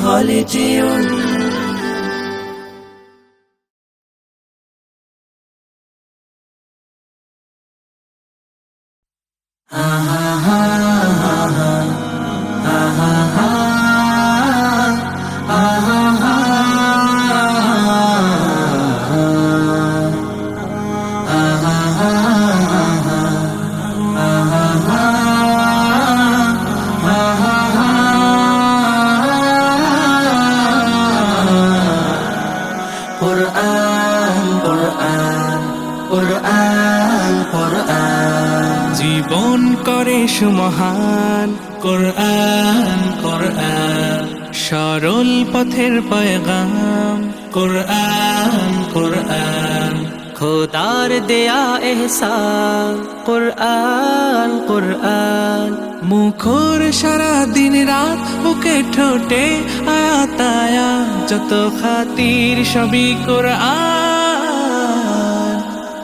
হলে যেও কুরআন কুরআন কুরআন কুরআন জীবন করে সুমহান কোরআন কোরআন সরল পথের পয়গাম কোরআন কোরআন খোদার দেয়া এহসান কুরআন কুরআন মুখর সারা দিন রাত বুকে ঠোঁটে আয়াত আয়াত যত খাতির সবই কোরআন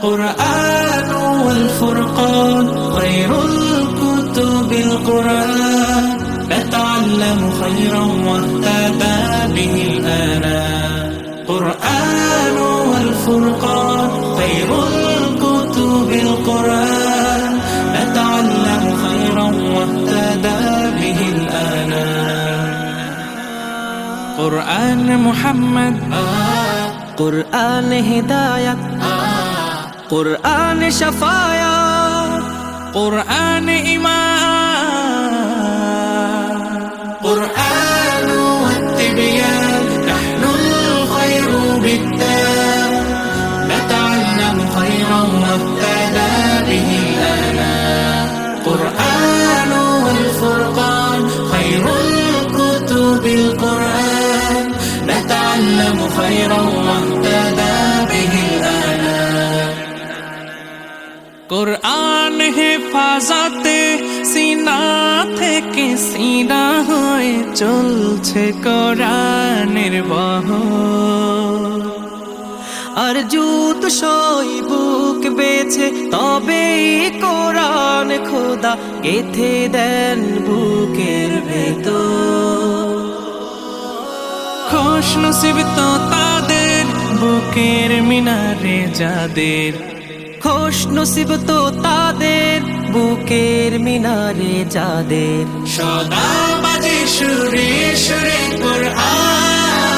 কোরআন ওয়াল ফুরকান খায়রুল কুতুবিল কোরআন نتعلم خيرا واهتدى به الآنام قرآن والفرقان خير الكتب القرآن نتعلم خيرا واهتدى به الآنام قرآن محمد কুরআন হিদায়াত কুরআন শাফায়াত قرآن إيمان قرآن والتبيان نحن الخير بالتام نتعلم خيرا واهتدى به الآنام قرآن والفرقان خير الكتب القرآن نتعلم خيرا واهتدى به الآنام কোরআন হেফাজতে সিনা থেকে সিনা হয়ে চলছে কোরআনের বহর আর জুত সই বুক বেছে তবে কোরআন খোদা গেথে দেন বুকের ভেতর খুশ নসিব তো তাদের বুকের মিনারে যাদের খুশ নসিব তো তাদের বুকের মিনারে যাদের সদা বাজে সুরে সুরে কোরআন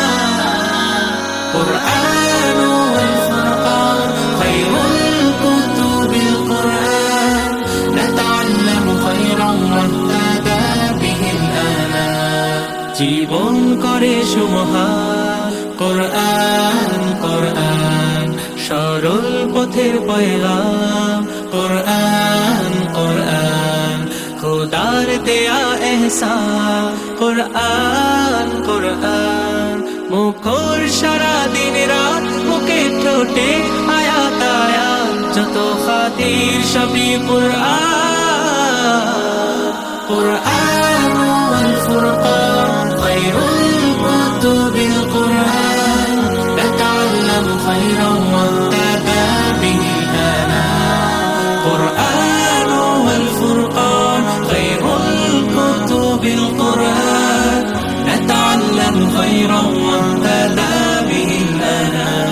কোরআন ওয়াল ফুরকান খায়রুল কুতুবিল কোরআন نتعلم خيرا واهتدى به الآنام জীবন করে সুমহান কোরআন কোরআন সরল পথের পয়গাম কোরআন কোরআন খোদার দেয়া এহসান কোরআন কোরআন মুখর সারা দিন রাত মুখে ঠোঁটে আয়াত আয়াত যত খাতির সবই কোরআন কোরআন ওয়াল ফুরকান খায়রুল কুতুবিল কোরআন نتعلم خيرا واهتدى به الآنام قرآن والفرقان خير الكتب القرآن نتعلم خيرا واهتدى به الآنام